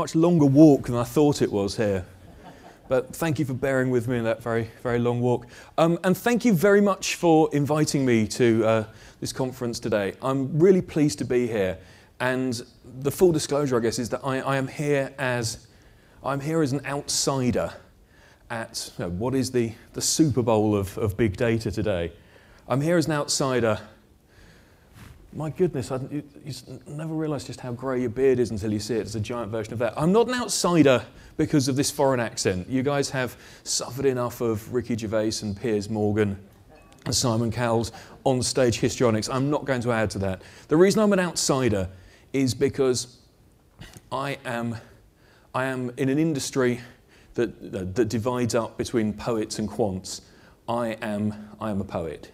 Much longer walk than I thought it was here. But thank you for bearing with me in that very, very long walk. And thank you very much for inviting me to this conference today. I'm really pleased to be here. And the full disclosure, I guess, is that I am here as an outsider at what is the Super Bowl of big data today. I'm here as an outsider. My goodness, you never realise just how grey your beard is until you see it as a giant version of that. I'm not an outsider because of this foreign accent. You guys have suffered enough of Ricky Gervais and Piers Morgan and Simon Cowell's on-stage histrionics. I'm not going to add to that. The reason I'm an outsider is because I am in an industry that divides up between poets and quants. I am a poet.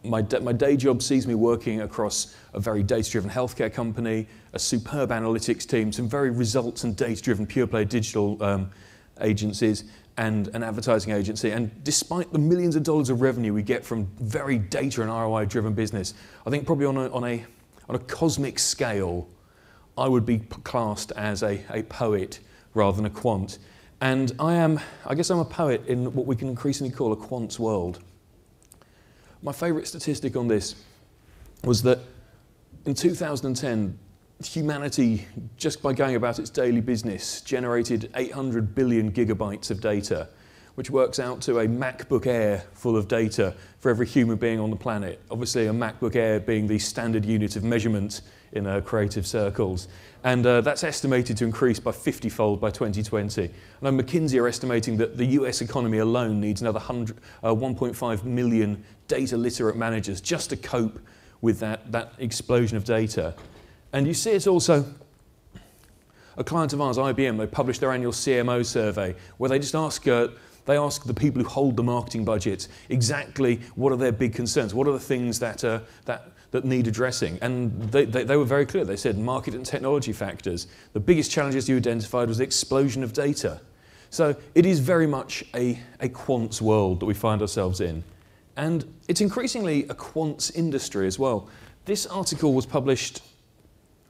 My day job sees me working across a very data-driven healthcare company, a superb analytics team, some very results and data-driven pure-play digital agencies, and an advertising agency. And despite the millions of dollars of revenue we get from very data and ROI-driven business, I think probably on a cosmic scale, I would be classed as a poet rather than a quant. And I guess I'm a poet in what we can increasingly call a quant's world. My favourite statistic on this was that in 2010, humanity, just by going about its daily business, generated 800 billion gigabytes of data, which works out to a MacBook Air full of data for every human being on the planet. Obviously, a MacBook Air being the standard unit of measurement in creative circles. And that's estimated to increase by 50-fold by 2020. And McKinsey are estimating that the US economy alone needs another 1.5 million data literate managers just to cope with that explosion of data. And you see it's also a client of ours, IBM, they published their annual CMO survey where they just ask the people who hold the marketing budgets exactly what are their big concerns, what are the things that need addressing. And they were very clear. They said market and technology factors. The biggest challenges you identified was the explosion of data. So it is very much a quants world that we find ourselves in. And it's increasingly a quants industry as well. This article was published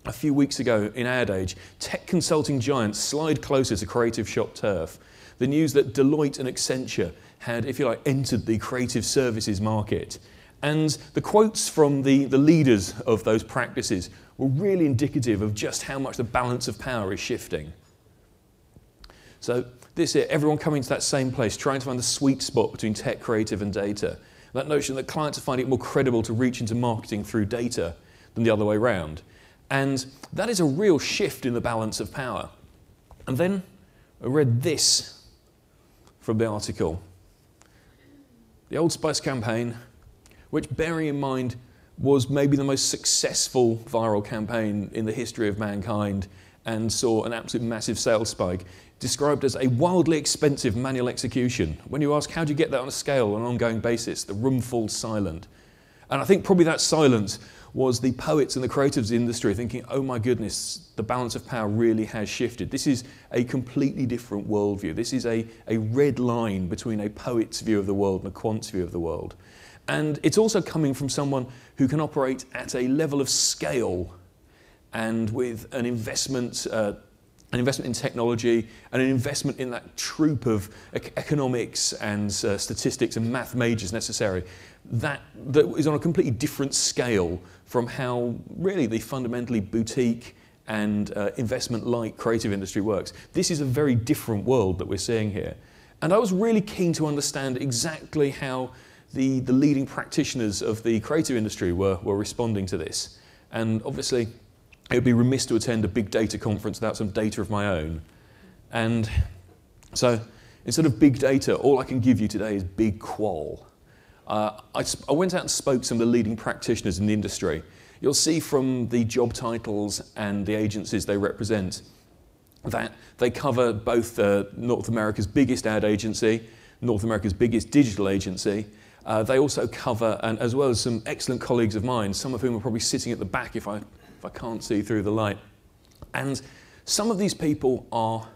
a few weeks ago in Ad Age. Tech consulting giants slide closer to creative shop turf. The news that Deloitte and Accenture had, if you like, entered the creative services market. And the quotes from the leaders of those practices were really indicative of just how much the balance of power is shifting. So this is everyone coming to that same place, trying to find the sweet spot between tech, creative, and data. That notion that clients are finding it more credible to reach into marketing through data than the other way around. And that is a real shift in the balance of power. And then I read this from the article. The Old Spice campaign, which, bearing in mind, was maybe the most successful viral campaign in the history of mankind and saw an absolute massive sales spike, described as a wildly expensive manual execution. When you ask, how do you get that on a scale, on an ongoing basis, the room falls silent. And I think probably that silence was the poets and the creatives industry thinking, oh my goodness, the balance of power really has shifted. This is a completely different worldview. This is a red line between a poet's view of the world and a quant's view of the world. And it's also coming from someone who can operate at a level of scale and with an investment in technology and an investment in that troop of economics and statistics and math majors necessary, that is on a completely different scale from how really the fundamentally boutique and investment-like creative industry works. This is a very different world that we're seeing here. And I was really keen to understand exactly how the leading practitioners of the creative industry were responding to this. And obviously, it would be remiss to attend a big data conference without some data of my own. And so instead of big data, all I can give you today is big qual. I went out and spoke to some of the leading practitioners in the industry. You'll see from the job titles and the agencies they represent that they cover both North America's biggest ad agency, North America's biggest digital agency. They also cover, and as well as some excellent colleagues of mine, some of whom are probably sitting at the back if I can't see through the light. And some of these people are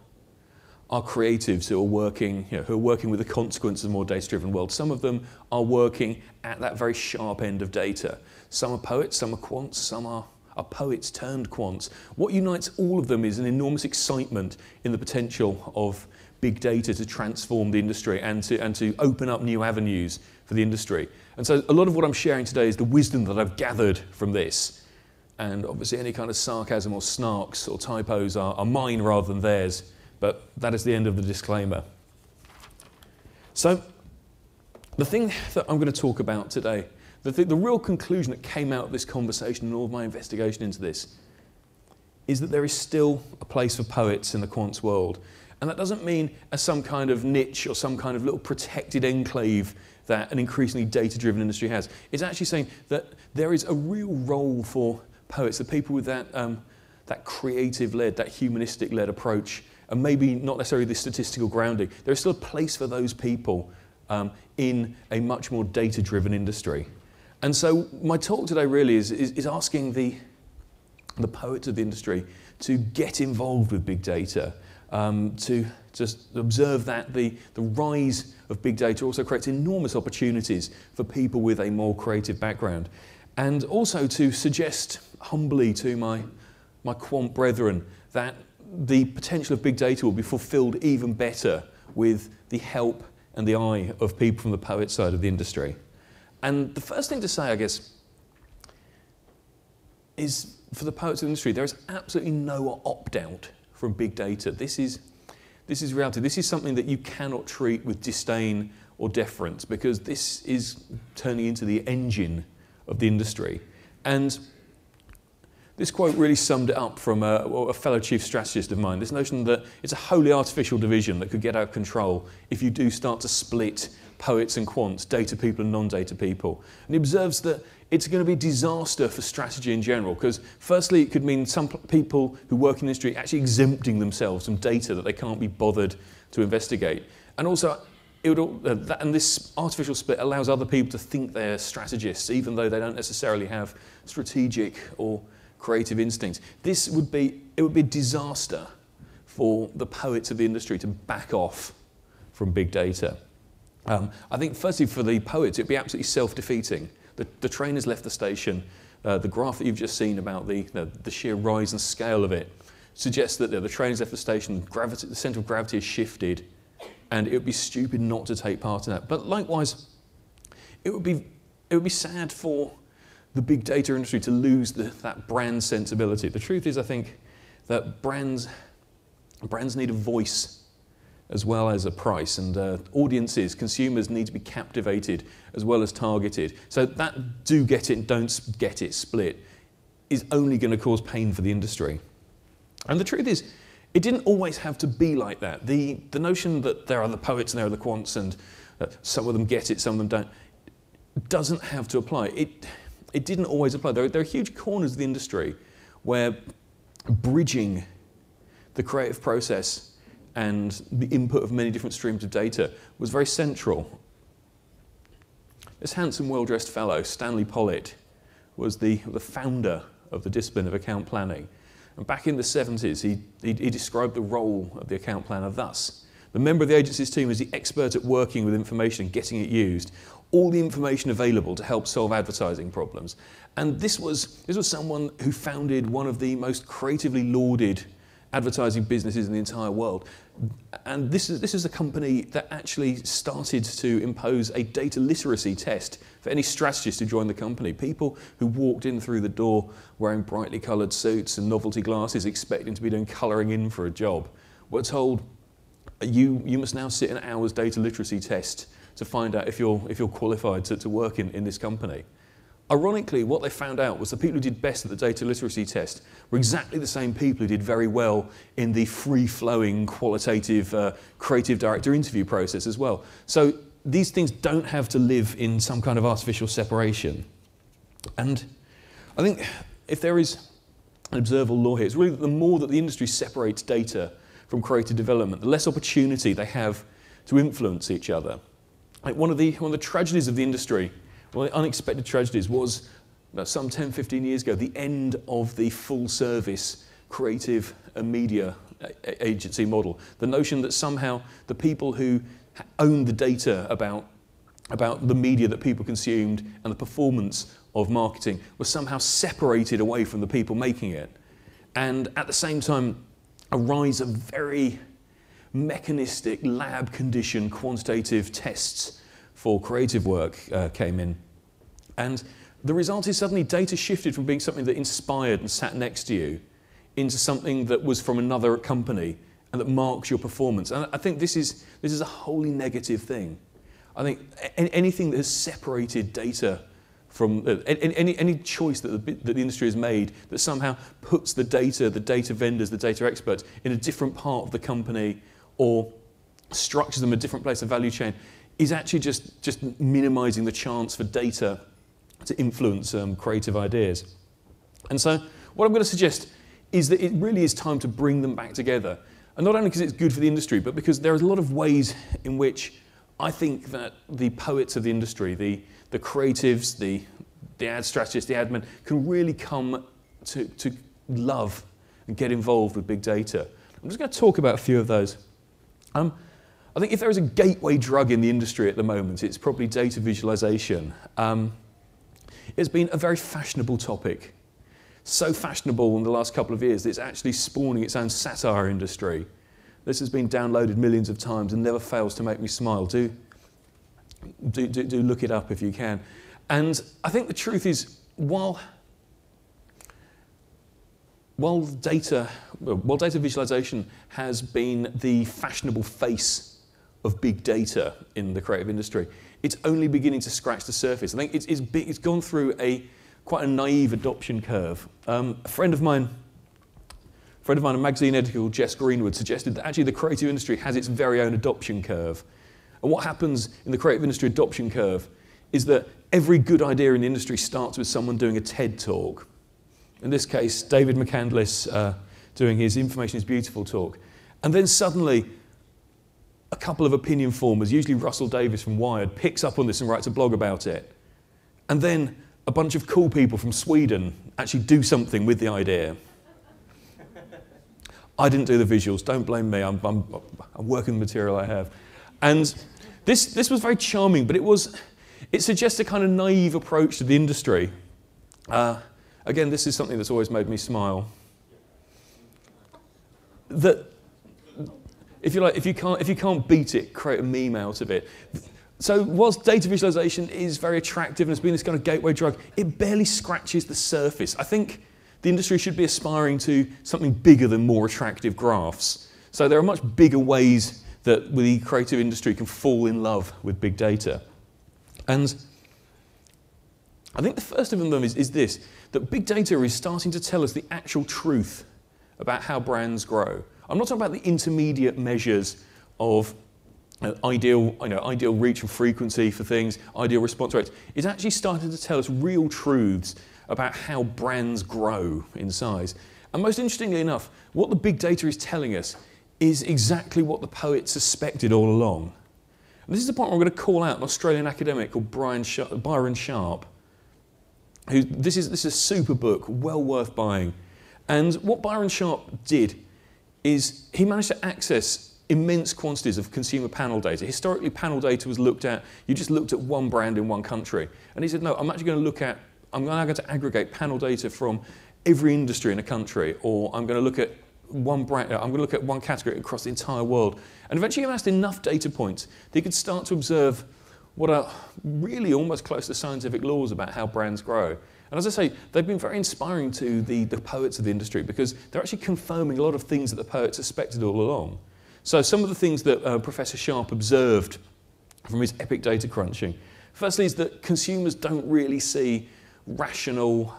creatives who are working with the consequences of a more data-driven world. Some of them are working at that very sharp end of data. Some are poets, some are quants, some are are poets turned quants. What unites all of them is an enormous excitement in the potential of big data to transform the industry and to open up new avenues for the industry. And so a lot of what I'm sharing today is the wisdom that I've gathered from this. And obviously any kind of sarcasm or snarks or typos are mine rather than theirs. But that is the end of the disclaimer. So the thing that I'm going to talk about today, the real conclusion that came out of this conversation and all of my investigation into this, is that there is still a place for poets in the quants world. And that doesn't mean as some kind of niche or some kind of little protected enclave that an increasingly data-driven industry has. It's actually saying that there is a real role for poets, the people with that, that creative-led, that humanistic-led approach, and maybe not necessarily the statistical grounding. There's still a place for those people in a much more data-driven industry. And so my talk today really is asking the poets of the industry to get involved with big data, to just observe that the rise of big data also creates enormous opportunities for people with a more creative background. And also to suggest humbly to my quant brethren that the potential of big data will be fulfilled even better with the help and the eye of people from the poet side of the industry. And the first thing to say, I guess, is for the poets of the industry, there is absolutely no opt-out from big data. This is reality. This is something that you cannot treat with disdain or deference, because this is turning into the engine of the industry. And this quote really summed it up from a fellow chief strategist of mine, this notion that it's a wholly artificial division that could get out of control if you do start to split poets and quants, data people and non-data people. And he observes that it's going to be a disaster for strategy in general, because firstly it could mean some people who work in the industry actually exempting themselves from data that they can't be bothered to investigate. And also, and this artificial split allows other people to think they're strategists, even though they don't necessarily have strategic or creative instincts. It would be a disaster for the poets of the industry to back off from big data. I think firstly for the poets it'd be absolutely self-defeating. The train has left the station. The graph that you've just seen about the sheer rise and scale of it suggests that the train has left the station, the centre of gravity has shifted, and it would be stupid not to take part in that. But likewise, it would be sad for the big data industry to lose that brand sensibility. The truth is, I think, that brands need a voice as well as a price, and audiences, consumers need to be captivated as well as targeted. So that do get it, don't get it split is only going to cause pain for the industry. And the truth is, it didn't always have to be like that. The notion that there are the poets and there are the quants and some of them get it, some of them don't, doesn't have to apply. It didn't always apply. There are huge corners of the industry where bridging the creative process and the input of many different streams of data was very central. This handsome, well-dressed fellow, Stanley Pollitt, was the founder of the discipline of account planning. And back in the 70s, he described the role of the account planner thus: the member of the agency's team is the expert at working with information and getting it used, all the information available to help solve advertising problems. And this was someone who founded one of the most creatively lauded advertising businesses in the entire world. And this is a company that actually started to impose a data literacy test for any strategist who joined the company. People who walked in through the door wearing brightly coloured suits and novelty glasses, expecting to be doing colouring in for a job, were told, you must now sit an hour's data literacy test to find out if you're qualified to work in this company. Ironically, what they found out was the people who did best at the data literacy test were exactly the same people who did very well in the free-flowing, qualitative, creative director interview process as well. So these things don't have to live in some kind of artificial separation. And I think if there is an observable law here, it's really that the more that the industry separates data from creative development, the less opportunity they have to influence each other. Like one of the tragedies of the industry, one of the unexpected tragedies, was some 10, 15 years ago, the end of the full-service creative and media agency model. The notion that somehow the people who owned the data about the media that people consumed and the performance of marketing was somehow separated away from the people making it. And at the same time, a rise of very mechanistic, lab-conditioned quantitative tests for creative work came in. And the result is suddenly data shifted from being something that inspired and sat next to you into something that was from another company and that marks your performance. And I think this is a wholly negative thing. I think anything that has separated data from any choice that the industry has made that somehow puts the data vendors, the data experts in a different part of the company or structures them in a different place of the value chain is actually just minimizing the chance for data to influence creative ideas. And so what I'm going to suggest is that it really is time to bring them back together. And not only because it's good for the industry, but because there are a lot of ways in which I think that the poets of the industry, the creatives, the ad strategists, the admin, can really come to love and get involved with big data. I'm just going to talk about a few of those. I think if there is a gateway drug in the industry at the moment, it's probably data visualization. It's been a very fashionable topic. So fashionable in the last couple of years that it's actually spawning its own satire industry. This has been downloaded millions of times and never fails to make me smile. Do look it up if you can. And I think the truth is, while data visualization has been the fashionable face of big data in the creative industry, it's only beginning to scratch the surface. I think it's gone through quite a naive adoption curve. A friend of mine, a magazine editor called Jess Greenwood, suggested that actually the creative industry has its very own adoption curve. And what happens in the creative industry adoption curve is that every good idea in the industry starts with someone doing a TED talk. In this case, David McCandless doing his Information is Beautiful talk. And then suddenly, a couple of opinion formers, usually Russell Davies from Wired, picks up on this and writes a blog about it. And then a bunch of cool people from Sweden actually do something with the idea. I didn't do the visuals, don't blame me, I'm working the material I have. And this was very charming, but it suggests a kind of naive approach to the industry. Again, this is something that's always made me smile. That, if you can't beat it, create a meme out of it. So whilst data visualization is very attractive and has been this kind of gateway drug, it barely scratches the surface. I think the industry should be aspiring to something bigger than more attractive graphs. So there are much bigger ways that the creative industry can fall in love with big data. And I think the first of them is this, that big data is starting to tell us the actual truth about how brands grow. I'm not talking about the intermediate measures of ideal reach and frequency for things, ideal response rates. It's actually starting to tell us real truths about how brands grow in size. And most interestingly enough, what the big data is telling us is exactly what the poets suspected all along. And this is the point where I'm going to call out an Australian academic called Byron Sharp. This is a super book, well worth buying. And what Byron Sharp did is he managed to access immense quantities of consumer panel data. Historically, panel data was looked at, you just looked at one brand in one country. And he said, no, I'm now going to aggregate panel data from every industry in a country, or I'm going to look at one brand, I'm going to look at one category across the entire world. And eventually he amassed enough data points that he could start to observe what are really almost close to scientific laws about how brands grow. And as I say, they've been very inspiring to the poets of the industry because they're actually confirming a lot of things that the poets suspected all along. So some of the things that Professor Sharp observed from his epic data crunching, firstly is that consumers don't really see rational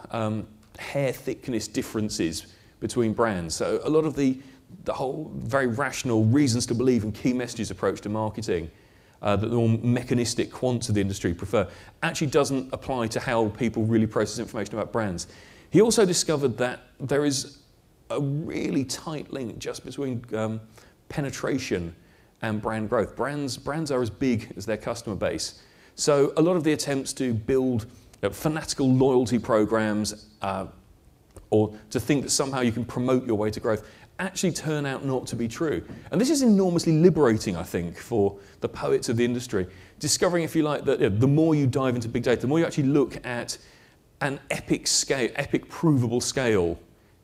hair thickness differences between brands. So a lot of the whole very rational reasons to believe and key messages approach to marketing that the more mechanistic quants of the industry prefer actually doesn't apply to how people really process information about brands. He also discovered that there is a really tight link just between penetration and brand growth. Brands are as big as their customer base. So a lot of the attempts to build fanatical loyalty programs or to think that somehow you can promote your way to growth actually turn out not to be true. And this is enormously liberating, I think, for the poets of the industry, discovering, if you like, that the more you dive into big data, the more you actually look at an epic scale, epic provable scale,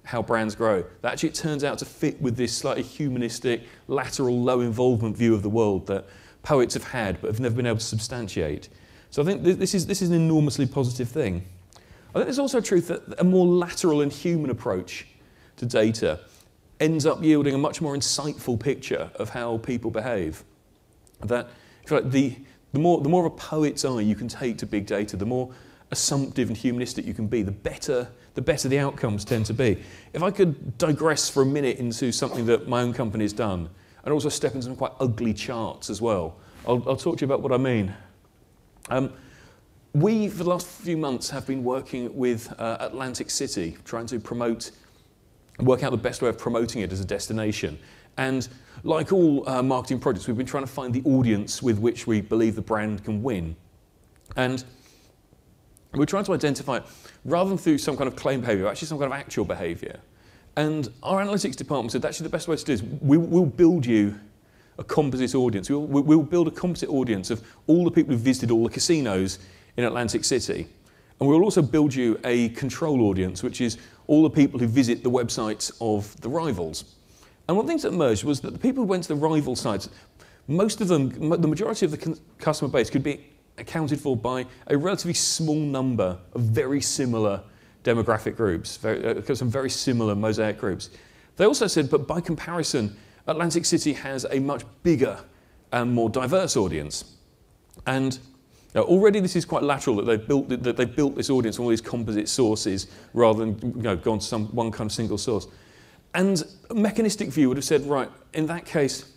how brands grow, that actually it turns out to fit with this slightly humanistic, lateral, low involvement view of the world that poets have had but have never been able to substantiate. So I think this is an enormously positive thing. I think there's also a truth that a more lateral and human approach to data ends up yielding a much more insightful picture of how people behave. That, if you like, the more of a poet's eye you can take to big data, the more assumptive and humanistic you can be, the better the outcomes tend to be. If I could digress for a minute into something that my own company has done, and also step into some quite ugly charts as well, I'll talk to you about what I mean. We, for the last few months, have been working with Atlantic City, trying to work out the best way of promoting it as a destination. And like all marketing projects, we've been trying to find the audience with which we believe the brand can win. And we're trying to identify it rather than through some kind of claim behavior, actually some kind of actual behavior. And our analytics department said actually the best way to do is we'll build you a composite audience. We'll build a composite audience of all the people who've visited all the casinos in Atlantic City. And we'll also build you a control audience, which is all the people who visit the websites of the rivals. And one of the things that emerged was that the people who went to the rival sites, most of them, the majority of the customer base could be accounted for by a relatively small number of very similar demographic groups, some very similar mosaic groups. They also said, but by comparison, Atlantic City has a much bigger and more diverse audience. And already this is quite lateral, that they've built this audience on all these composite sources rather than go on to one kind of single source. And a mechanistic view would have said, right, in that case,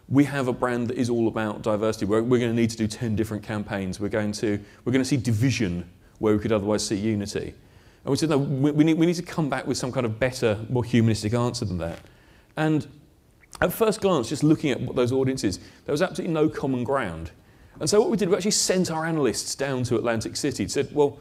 we have a brand that is all about diversity. We're going to need to do 10 different campaigns. We're going to see division where we could otherwise see unity. And we said, no, we need to come back with some kind of better, more humanistic answer than that. And at first glance, just looking at what those audiences, there was absolutely no common ground. And so what we did, we actually sent our analysts down to Atlantic City and said, well,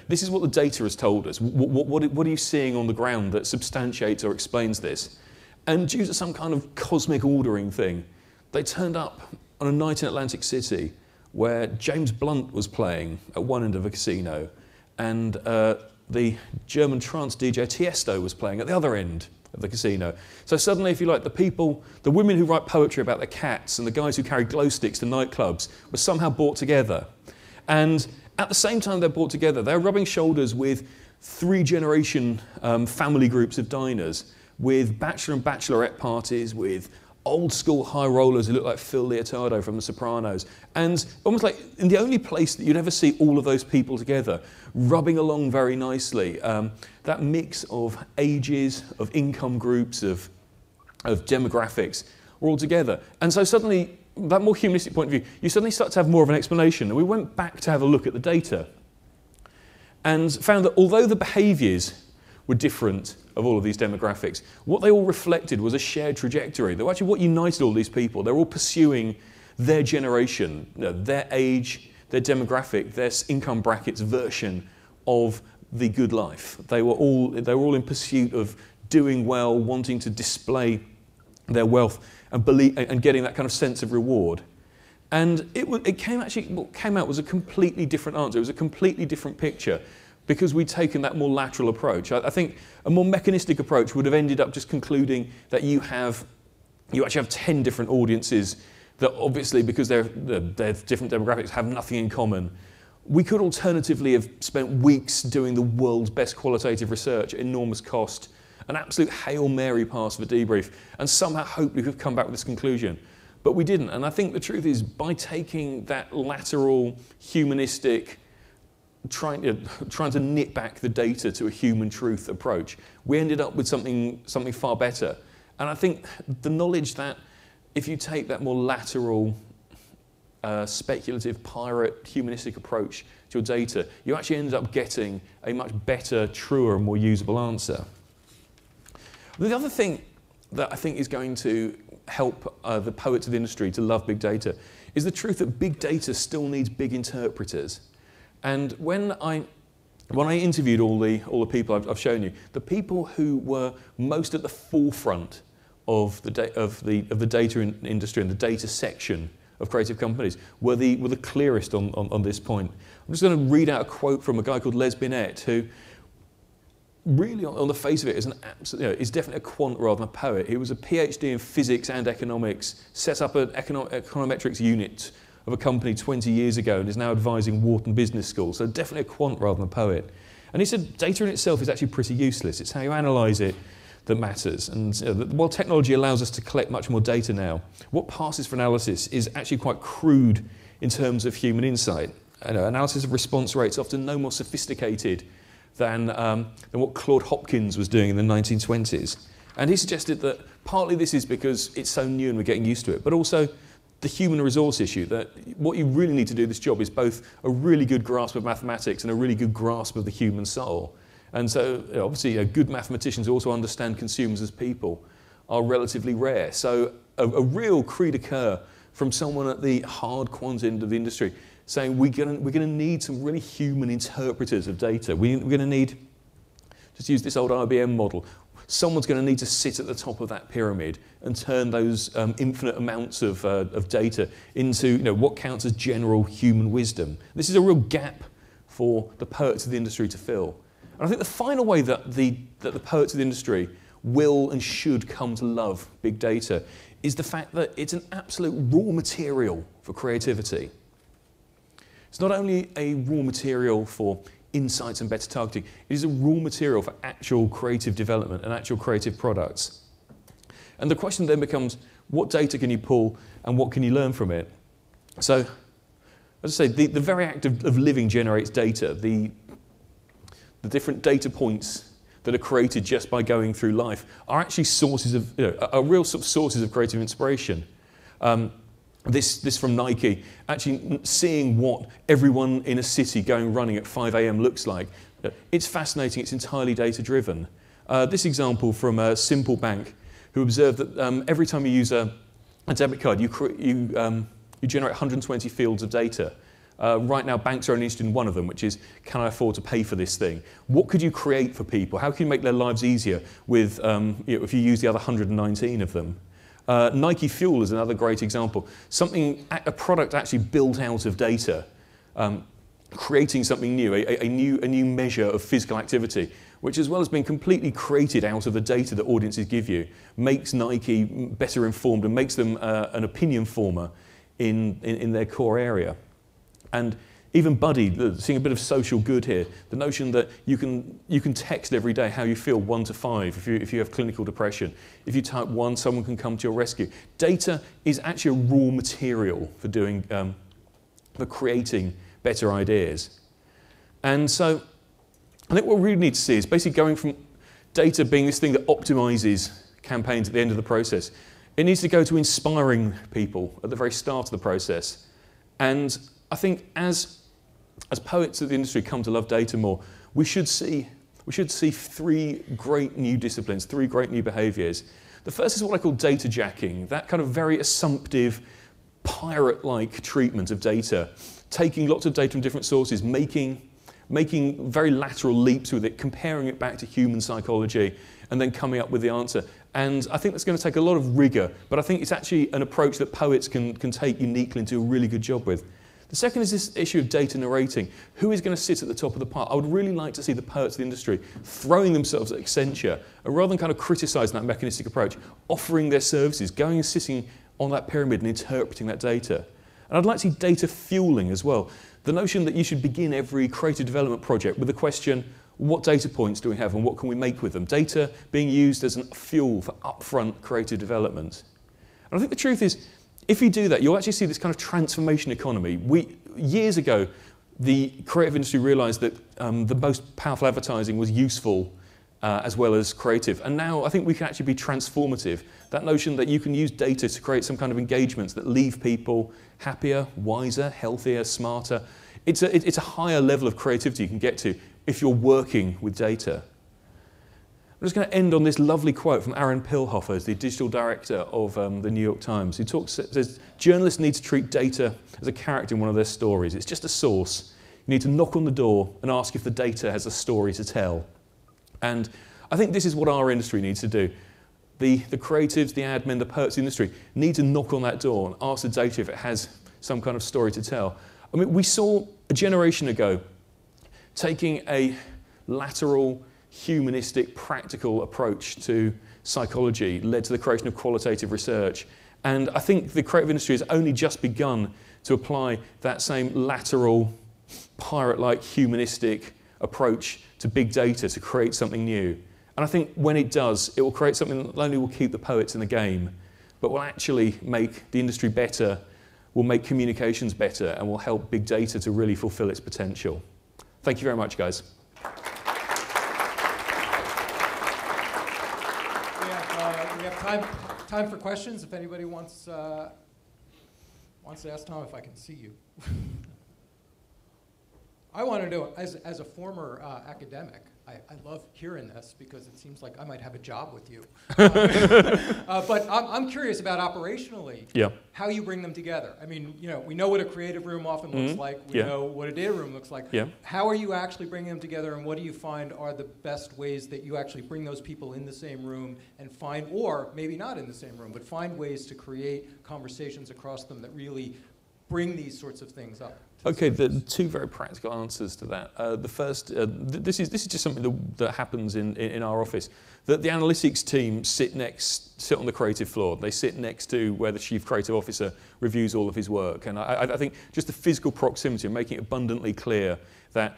this is what the data has told us. What are you seeing on the ground that substantiates or explains this? And due to some kind of cosmic ordering thing, they turned up on a night in Atlantic City where James Blunt was playing at one end of a casino and the German trance DJ Tiesto was playing at the other end of the casino. So suddenly, if you like, the women who write poetry about their cats and the guys who carry glow sticks to nightclubs were somehow brought together. And at the same time they're brought together, they're rubbing shoulders with 3-generation family groups of diners, with bachelor and bachelorette parties, with old school high rollers who look like Phil Leotardo from The Sopranos. And almost like in the only place that you'd ever see all of those people together, rubbing along very nicely. That mix of ages, of income groups, of demographics, were all together. And so suddenly, that more humanistic point of view, you suddenly start to have more of an explanation. And we went back to have a look at the data and found that although the behaviours were different of all of these demographics, what they all reflected was a shared trajectory. Though actually what united all these people, they're all pursuing their generation, their age, their demographic, their income brackets version of the good life. They were all in pursuit of doing well, wanting to display their wealth and getting that kind of sense of reward. And what came out was a completely different answer. It was a completely different picture, because we'd taken that more lateral approach. I think a more mechanistic approach would have ended up just concluding that you actually have 10 different audiences that obviously, because they're different demographics, have nothing in common. We could alternatively have spent weeks doing the world's best qualitative research at enormous cost, an absolute Hail Mary pass for debrief, and somehow hope we could come back with this conclusion. But we didn't. And I think the truth is, by taking that lateral, humanistic, trying to knit back the data to a human truth approach, we ended up with something far better. And I think the knowledge that if you take that more lateral, speculative, pirate, humanistic approach to your data, you actually ended up getting a much better, truer, and more usable answer. The other thing that I think is going to help the poets of the industry to love big data is the truth that big data still needs big interpreters. And when I interviewed all the people I've shown you, the people who were most at the forefront of the data industry and the data section of creative companies were the clearest on this point. I'm just going to read out a quote from a guy called Les Binet, who really, on the face of it, is definitely a quant rather than a poet. He was a PhD in physics and economics, set up an econometrics unit of a company 20 years ago and is now advising Wharton Business School, so definitely a quant rather than a poet. And he said data in itself is actually pretty useless. It's how you analyse it that matters. And while technology allows us to collect much more data now, what passes for analysis is actually quite crude in terms of human insight. Analysis of response rates often no more sophisticated than what Claude Hopkins was doing in the 1920s. And he suggested that partly this is because it's so new and we're getting used to it, but also the human resource issue, that what you really need to do this job is both a really good grasp of mathematics and a really good grasp of the human soul. And so obviously good mathematicians also understand consumers as people are relatively rare. So a real cri de coeur from someone at the hard quant end of the industry saying we're going to need some really human interpreters of data. We're going to need, just use this old IBM model, someone's going to need to sit at the top of that pyramid and turn those infinite amounts of data into what counts as general human wisdom. This is a real gap for the poets of the industry to fill. And I think the final way that the poets of the industry will and should come to love big data is the fact that it's an absolute raw material for creativity. It's not only a raw material for insights and better targeting, it is a raw material for actual creative development and actual creative products. And the question then becomes, what data can you pull and what can you learn from it? So, as I say, the very act of living generates data. The different data points that are created just by going through life are actually sources of, are real sort of sources of creative inspiration. This from Nike, actually seeing what everyone in a city going running at 5 a.m. looks like. It's fascinating, it's entirely data-driven. This example from Simple Bank, who observed that every time you use a debit card, you generate 120 fields of data. Right now, banks are only interested in one of them, which is, can I afford to pay for this thing? What could you create for people? How can you make their lives easier with, if you use the other 119 of them? Nike Fuel is another great example. A product actually built out of data, creating something new, a new measure of physical activity, which, as well as being completely created out of the data that audiences give you, makes Nike better informed and makes them an opinion former in their core area. And even Buddy, seeing a bit of social good here, the notion that you can text every day how you feel 1 to 5 if you have clinical depression. If you type 1, someone can come to your rescue. Data is actually a raw material for for creating better ideas. And so I think what we really need to see is basically going from data being this thing that optimizes campaigns at the end of the process. It needs to go to inspiring people at the very start of the process. And I think as poets of the industry come to love data more, we should see 3 great new disciplines, 3 great new behaviours. The first is what I call data jacking, that kind of very assumptive, pirate-like treatment of data, taking lots of data from different sources, making very lateral leaps with it, comparing it back to human psychology, and then coming up with the answer. And I think that's going to take a lot of rigour, but I think it's actually an approach that poets can take uniquely and do a really good job with. The second is this issue of data narrating. Who is going to sit at the top of the pile? I would really like to see the poets of the industry throwing themselves at Accenture, and rather than kind of criticising that mechanistic approach, offering their services, going and sitting on that pyramid and interpreting that data. And I'd like to see data fueling as well. The notion that you should begin every creative development project with the question, what data points do we have and what can we make with them? Data being used as a fuel for upfront creative development. And I think the truth is, if you do that, you'll actually see this kind of transformation economy. Years ago, the creative industry realised that the most powerful advertising was useful as well as creative. And now I think we can actually be transformative. That notion that you can use data to create some kind of engagements that leave people happier, wiser, healthier, smarter. It's a higher level of creativity you can get to if you're working with data. I'm just going to end on this lovely quote from Aaron Pilhofer, the digital director of the New York Times, who says, journalists need to treat data as a character in one of their stories. It's just a source. You need to knock on the door and ask if the data has a story to tell. And I think this is what our industry needs to do. the creatives, the admin, the poets, the industry need to knock on that door and ask the data if it has some kind of story to tell. I mean, we saw a generation ago taking a lateral, humanistic, practical approach to psychology led to the creation of qualitative research. And I think the creative industry has only just begun to apply that same lateral, pirate-like, humanistic approach to big data to create something new. And I think when it does, it will create something that not only will keep the poets in the game, but will actually make the industry better, will make communications better, and will help big data to really fulfill its potential. Thank you very much, guys. We have time for questions. If anybody wants to ask Tom if I can see you. I want to know, as a former academic, I love hearing this because it seems like I might have a job with you. But I'm curious about operationally how you bring them together. I mean, we know what a creative room often looks like. We know what a data room looks like. How are you actually bringing them together, and what do you find are the best ways that you actually bring those people in the same room and find, or maybe not in the same room, but find ways to create conversations across them that really bring these sorts of things up? Okay, the two very practical answers to that. The first, this is just something that happens in our office. The analytics team sit on the creative floor. They sit next to where the chief creative officer reviews all of his work. And I think just the physical proximity and making it abundantly clear that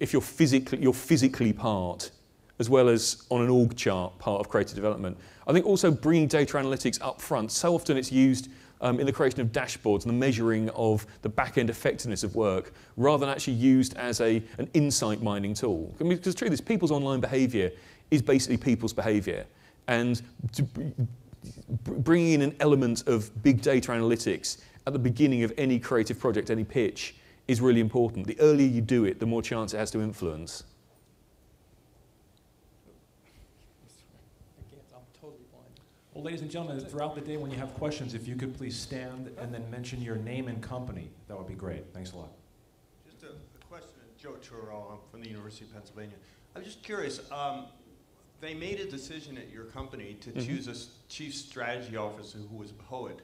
if you're physically part, as well as on an org chart, part of creative development. I think also bringing data analytics up front. So often it's used in the creation of dashboards and the measuring of the back-end effectiveness of work, rather than actually used as an insight mining tool. I mean, because the truth is, people's online behavior is basically people's behavior. And bringing in an element of big data analytics at the beginning of any creative project, any pitch, is really important. The earlier you do it, the more chance it has to influence. Well, ladies and gentlemen, throughout the day when you have questions, if you could please stand and then mention your name and company, that would be great. Thanks a lot. Just a question to Joe Turo. I'm from the University of Pennsylvania. I'm just curious, they made a decision at your company to choose a chief strategy officer who was a poet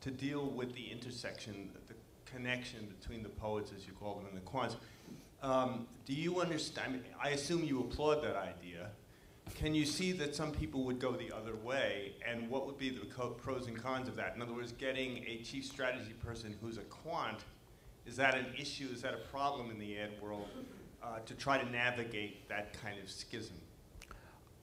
to deal with the intersection, the connection between the poets, as you call them, and the quants. Do you understand? I assume you applaud that idea. Can you see that some people would go the other way, and what would be the pros and cons of that? In other words, getting a chief strategy person who's a quant, is that an issue, is that a problem in the ad world to try to navigate that kind of schism?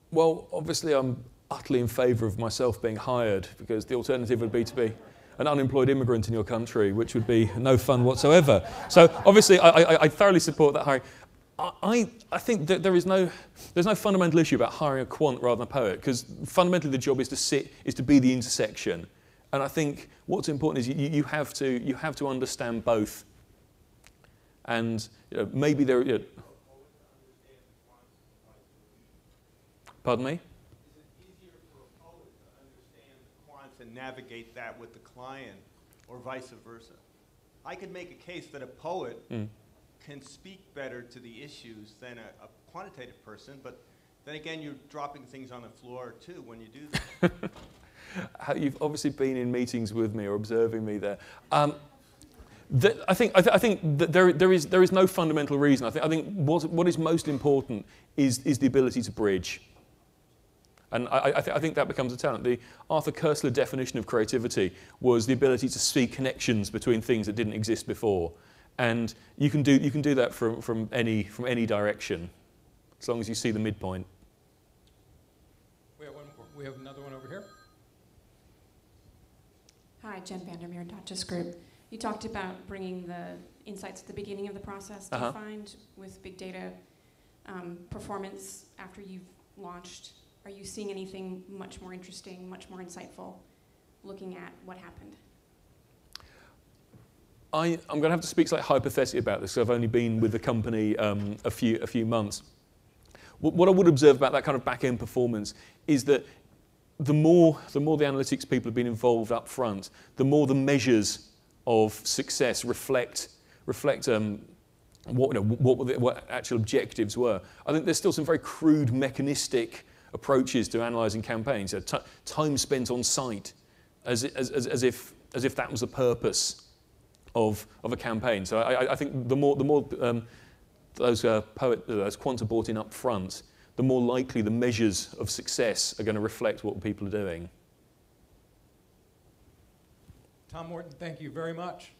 Well, obviously I'm utterly in favour of myself being hired, because the alternative would be to be an unemployed immigrant in your country, which would be no fun whatsoever. So obviously I thoroughly support that hiring. I think that there's no fundamental issue about hiring a quant rather than a poet, because fundamentally the job is to be the intersection. And I think what's important is you have to understand both. And maybe there. Pardon me? Is it easier for a poet to understand the quants and navigate that with the client, or vice versa? I could make a case that a poet can speak better to the issues than a quantitative person, but then again, you're dropping things on the floor too when you do that. You've obviously been in meetings with me or observing me there. I think that there is no fundamental reason. I think what is most important is the ability to bridge. And I think that becomes a talent. The Arthur Koestler definition of creativity was the ability to see connections between things that didn't exist before. And you can do that from any direction, as long as you see the midpoint. We have another one over here. Hi, Jen Vandermeer, Dotchess Group. You talked about bringing the insights at the beginning of the process. Do you find with big data performance after you've launched, are you seeing anything much more interesting, much more insightful, looking at what happened? I'm going to have to speak slightly hypothetically about this, because I've only been with the company a few months. What I would observe about that kind of back-end performance is that the more the analytics people have been involved up front, the more the measures of success reflect what actual objectives were. I think there's still some very crude mechanistic approaches to analysing campaigns. Time spent on site, as if that was the purpose of a campaign. So I think the more those quants are brought in up front, the more likely the measures of success are going to reflect what people are doing. Tom Morton, thank you very much.